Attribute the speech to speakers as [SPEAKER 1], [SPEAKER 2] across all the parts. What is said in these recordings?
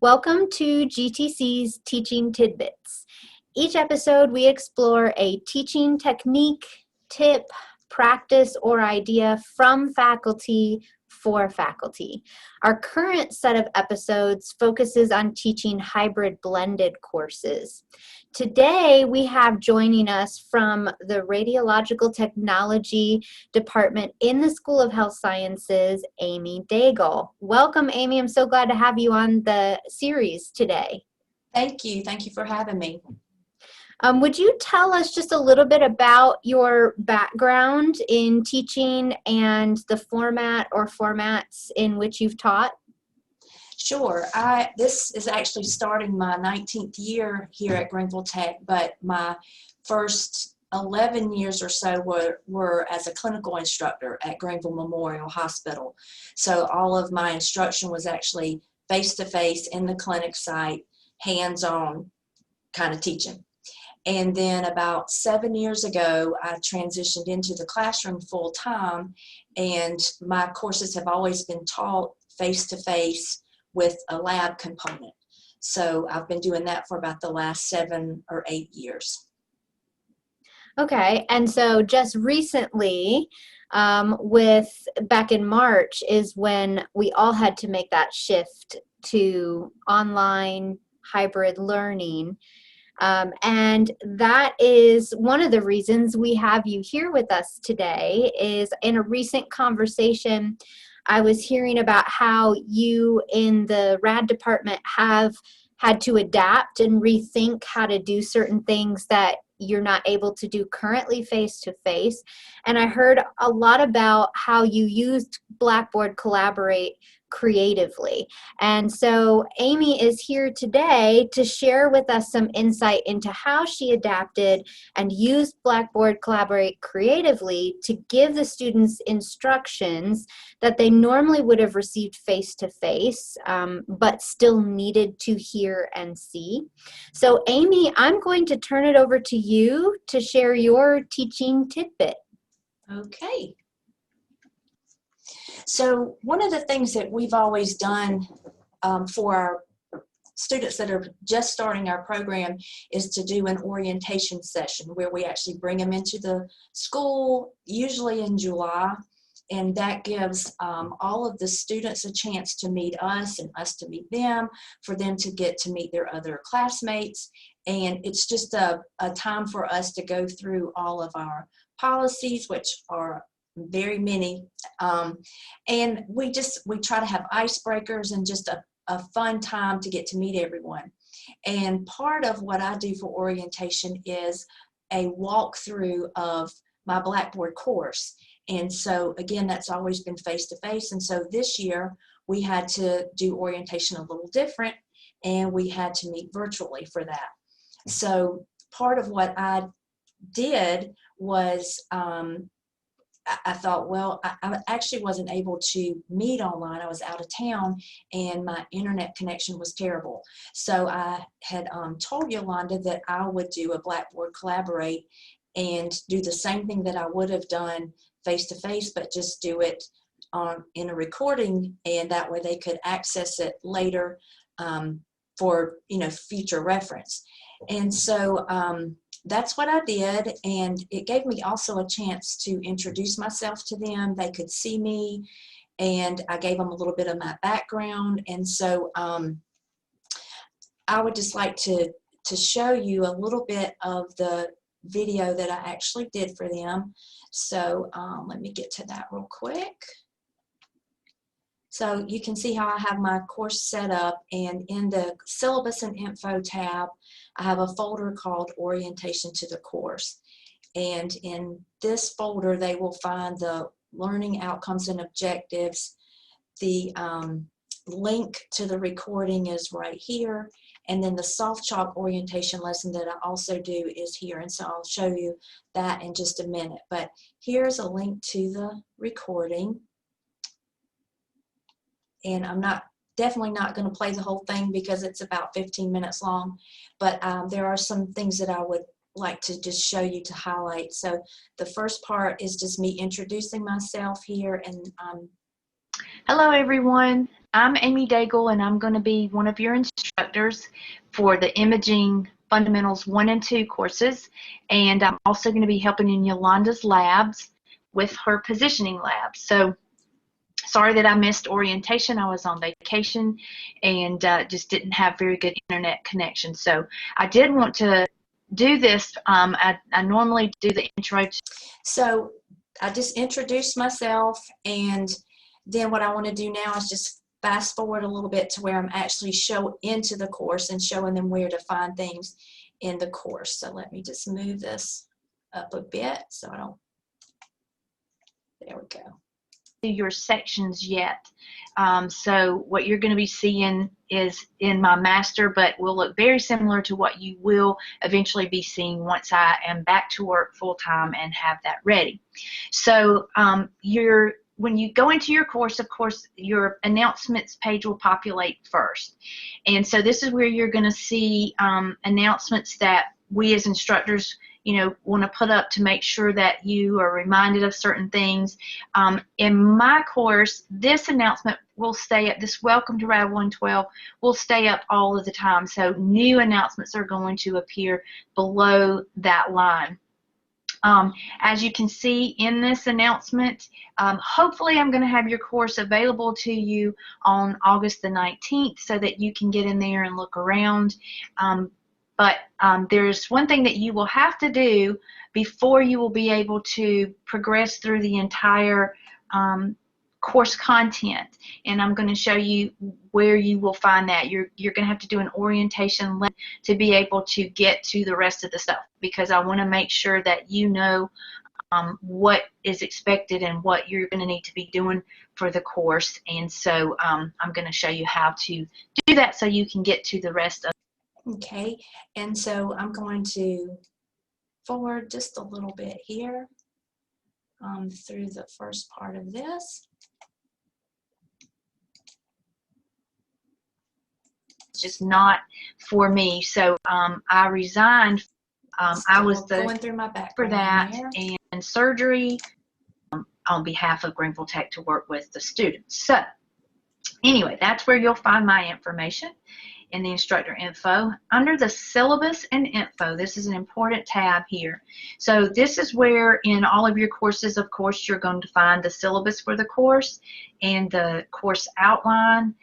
[SPEAKER 1] Welcome to GTC's Teaching Tidbits. Each episode, we explore a teaching technique, tip, practice, or idea from faculty for faculty. Our current set of episodes focuses on teaching hybrid blended courses. Today, we have joining us from the Radiological Technology Department in the School of Health Sciences, Amy Daigle. Welcome, Amy. I'm so glad to have you on the series today.
[SPEAKER 2] Thank you. Thank you for having me.
[SPEAKER 1] Would you tell us just a little bit about your background in teaching and the format or formats in which you've taught?
[SPEAKER 2] Sure. This is actually starting my 19th year here at Greenville Tech, but my first 11 years or so were as a clinical instructor at Greenville Memorial Hospital. So all of my instruction was actually face-to-face in the clinic site, hands-on kind of teaching. And then about 7 years ago, I transitioned into the classroom full-time, and my courses have always been taught face-to-face with a lab component. So I've been doing that for about the last 7 or 8 years.
[SPEAKER 1] Okay, and so just recently, back in March is when we all had to make that shift to online hybrid learning. And that is one of the reasons we have you here with us today. Is in a recent conversation, I was hearing about how you in the RAD department have had to adapt and rethink how to do certain things that you're not able to do currently face-to-face. And I heard a lot about how you used Blackboard Collaborate creatively. And so Amy is here today to share with us some insight into how she adapted and used Blackboard Collaborate creatively to give the students instructions that they normally would have received face-to-face, but still needed to hear and see. So Amy, I'm going to turn it over to you to share your teaching tidbit.
[SPEAKER 2] Okay. So one of the things that we've always done for our students that are just starting our program is to do an orientation session where we actually bring them into the school, usually in July, and that gives all of the students a chance to meet us and us to meet them, for them to get to meet their other classmates. And it's just a time for us to go through all of our policies, which are very many, and we try to have icebreakers and just a fun time to get to meet everyone. And part of what I do for orientation is a walkthrough of my Blackboard course. And so again, that's always been face-to-face, and so this year we had to do orientation a little different, and we had to meet virtually for that. So part of what I did was I thought, well, I actually wasn't able to meet online. I was out of town and my internet connection was terrible. So I had told Yolanda that I would do a Blackboard Collaborate and do the same thing that I would have done face-to-face, but just do it in a recording, and that way they could access it later for future reference. And so that's what I did, and it gave me also a chance to introduce myself to them. They could see me, and I gave them a little bit of my background. And so I would just like to show you a little bit of the video that I actually did for them. So let me get to that real quick. So you can see how I have my course set up, and in the syllabus and info tab, I have a folder called Orientation to the Course. And in this folder, they will find the learning outcomes and objectives. The link to the recording is right here. And then the soft chalk orientation lesson that I also do is here. And so I'll show you that in just a minute. But here's a link to the recording. And I'm definitely not going to play the whole thing because it's about 15 minutes long, but there are some things that I would like to just show you to highlight. So the first part is just me introducing myself here, and
[SPEAKER 3] Hello everyone, I'm Amy Daigle and I'm going to be one of your instructors for the Imaging Fundamentals 1 and 2 courses, and I'm also going to be helping in Yolanda's labs with her positioning lab. So sorry that I missed orientation. I was on vacation and just didn't have very good internet connection. So I did want to do this. I normally do the intro.
[SPEAKER 2] So I just introduced myself, and then what I want to do now is just fast forward a little bit to where I'm actually into the course and showing them where to find things in the course. So let me just move this up a bit so I don't, there we go.
[SPEAKER 3] Your sections yet. So what you're going to be seeing is in my master, but will look very similar to what you will eventually be seeing once I am back to work full-time and have that ready. So when you go into your course, of course, your announcements page will populate first. And so this is where you're going to see announcements that we as instructors want to put up to make sure that you are reminded of certain things. In my course, this announcement will stay up, this Welcome to Rad 112 will stay up all of the time. So new announcements are going to appear below that line. As you can see in this announcement, hopefully I'm going to have your course available to you on August the 19th so that you can get in there and look around. But there's one thing that you will have to do before you will be able to progress through the entire course content, and I'm going to show you where you will find that. You're going to have to do an orientation to be able to get to the rest of the stuff, because I want to make sure that you know what is expected and what you're going to need to be doing for the course. And so I'm going to show you how to do that so you can get to the rest of.
[SPEAKER 2] Okay, and so I'm going to forward just a little bit here through the first part of this.
[SPEAKER 3] It's just not for me. So I resigned. I was
[SPEAKER 2] going through my background
[SPEAKER 3] for that
[SPEAKER 2] there.
[SPEAKER 3] and surgery on behalf of Greenville Tech to work with the students. So anyway, that's where you'll find my information in the instructor info. Under the syllabus and info, this is an important tab here. So this is where in all of your courses, of course, you're going to find the syllabus for the course and the course outline.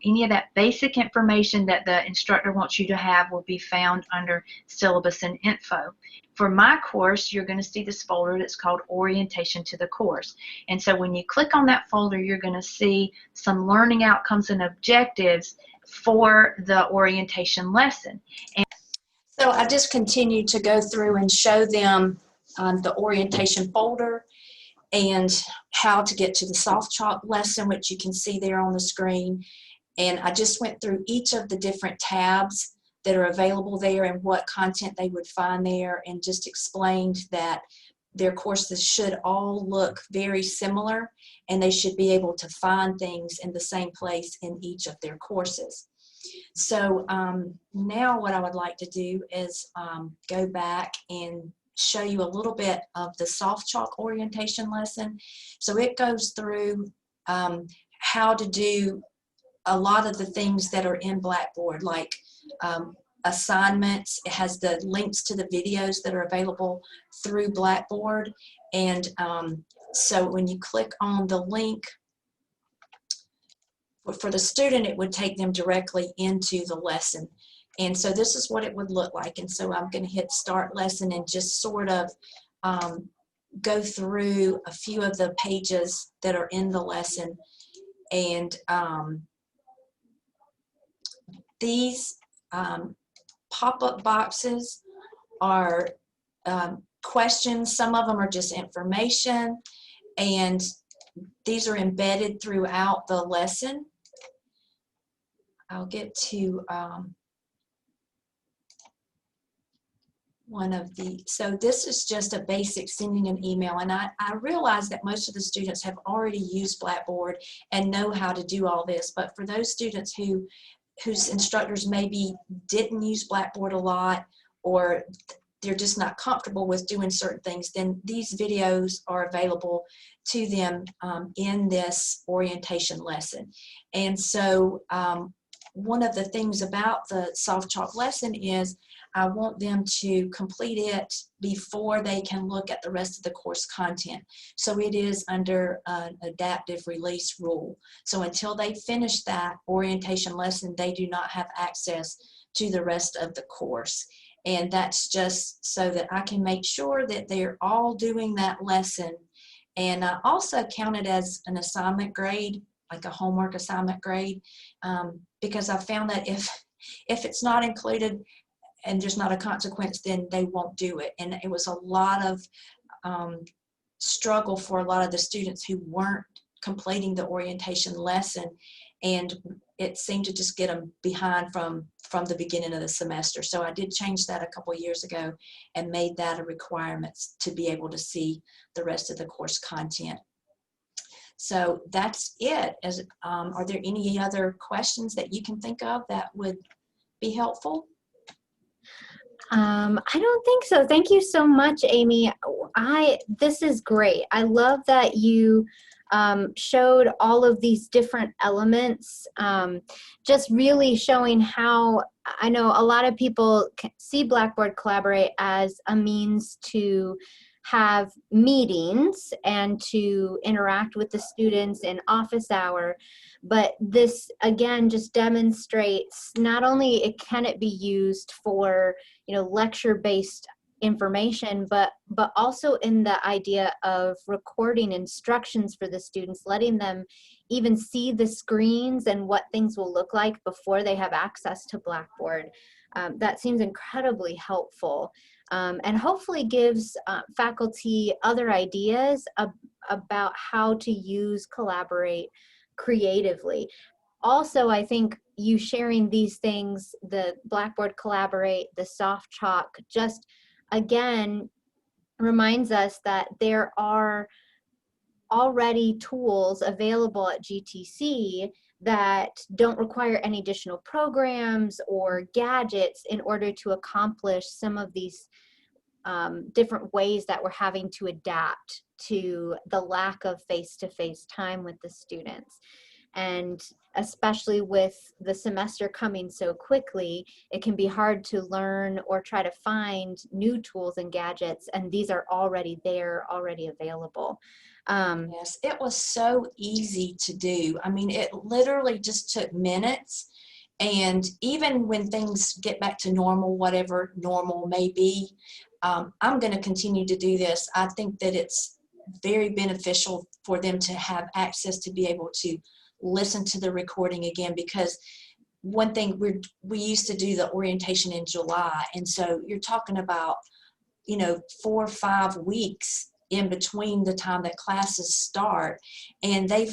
[SPEAKER 3] Any of that basic information that the instructor wants you to have will be found under syllabus and info. For my course, you're going to see this folder that's called Orientation to the Course. And so when you click on that folder, you're going to see some learning outcomes and objectives for the orientation lesson. And
[SPEAKER 2] so I just continue to go through and show them the orientation folder and how to get to the soft chalk lesson, which you can see there on the screen. And I just went through each of the different tabs that are available there and what content they would find there, and just explained that their courses should all look very similar and they should be able to find things in the same place in each of their courses. So now what I would like to do is go back and show you a little bit of the soft chalk orientation lesson. So it goes through how to do a lot of the things that are in Blackboard, like assignments. It has the links to the videos that are available through Blackboard. And so when you click on the link, for the student, it would take them directly into the lesson. And so this is what it would look like. And so I'm going to hit Start Lesson and just sort of go through a few of the pages that are in the lesson. And these pop-up boxes are questions. Some of them are just information, and these are embedded throughout the lesson. I'll get to one of the, so this is just a basic sending an email, and I realize that most of the students have already used Blackboard and know how to do all this, but for those students whose instructors maybe didn't use Blackboard a lot, or they're just not comfortable with doing certain things, then these videos are available to them in this orientation lesson. And so one of the things about the soft chalk lesson is I want them to complete it before they can look at the rest of the course content. So it is under an adaptive release rule. So until they finish that orientation lesson, they do not have access to the rest of the course. And that's just so that I can make sure that they're all doing that lesson. And I also count it as an assignment grade, like a homework assignment grade, because I found that if it's not included and there's not a consequence, then they won't do it. And it was a lot of struggle for a lot of the students who weren't completing the orientation lesson, and it seemed to just get them behind from the beginning of the semester. So I did change that a couple of years ago and made that a requirement to be able to see the rest of the course content. So that's it. Are there any other questions that you can think of that would be helpful?
[SPEAKER 1] I don't think so. Thank you so much, Amy. This is great. I love that you showed all of these different elements, just really showing how, I know a lot of people see Blackboard Collaborate as a means to have meetings and to interact with the students in office hour, but this again just demonstrates not only can it be used for, you know, lecture-based information, but also in the idea of recording instructions for the students, letting them even see the screens and what things will look like before they have access to Blackboard. That seems incredibly helpful, and hopefully gives faculty other ideas about how to use Collaborate creatively. Also, I think you sharing these things, the Blackboard Collaborate, the soft chalk, just again reminds us that there are already tools available at GTC that don't require any additional programs or gadgets in order to accomplish some of these different ways that we're having to adapt to the lack of face-to-face time with the students. And especially with the semester coming so quickly, it can be hard to learn or try to find new tools and gadgets, and these are already there, already available.
[SPEAKER 2] Yes, it was so easy to do. I mean, it literally just took minutes. And even when things get back to normal, whatever normal may be, I'm going to continue to do this. I think that it's very beneficial for them to have access to be able to listen to the recording again, because one thing we used to do the orientation in July, and so you're talking about, you know, 4 or 5 weeks in between the time that classes start, and they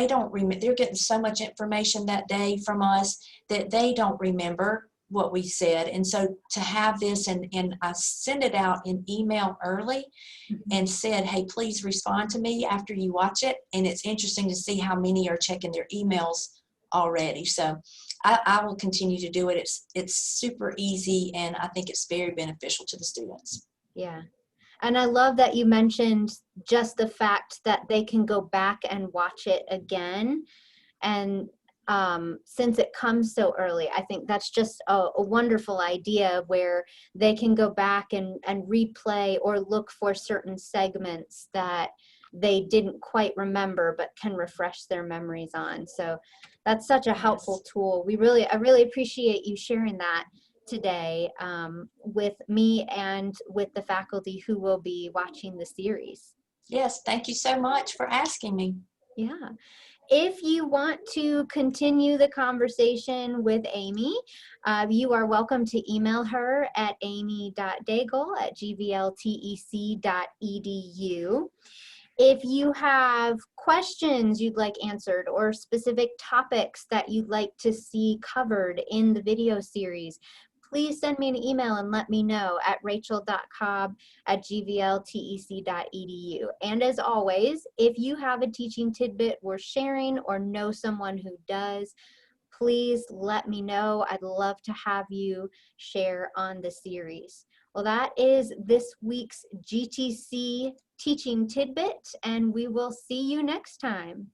[SPEAKER 2] don't remember. They're getting so much information that day from us that they don't remember what we said. And so to have this, and I send it out in email early and said, hey, please respond to me after you watch it. And it's interesting to see how many are checking their emails already. So I will continue to do it. It's super easy, and I think it's very beneficial to the students.
[SPEAKER 1] Yeah. And I love that you mentioned just the fact that they can go back and watch it again. And since it comes so early, I think that's just a wonderful idea where they can go back and replay or look for certain segments that they didn't quite remember but can refresh their memories on. So that's such a helpful tool. I really appreciate you sharing that today with me and with the faculty who will be watching the series.
[SPEAKER 2] Yes, thank you so much for asking me.
[SPEAKER 1] Yeah. If you want to continue the conversation with Amy, you are welcome to email her at amy.daigle@gvltec.edu. If you have questions you'd like answered or specific topics that you'd like to see covered in the video series, please send me an email and let me know at rachel.cobb@gvltec.edu. And as always, if you have a teaching tidbit worth sharing or know someone who does, please let me know. I'd love to have you share on the series. Well, that is this week's GTC Teaching Tidbit, and we will see you next time.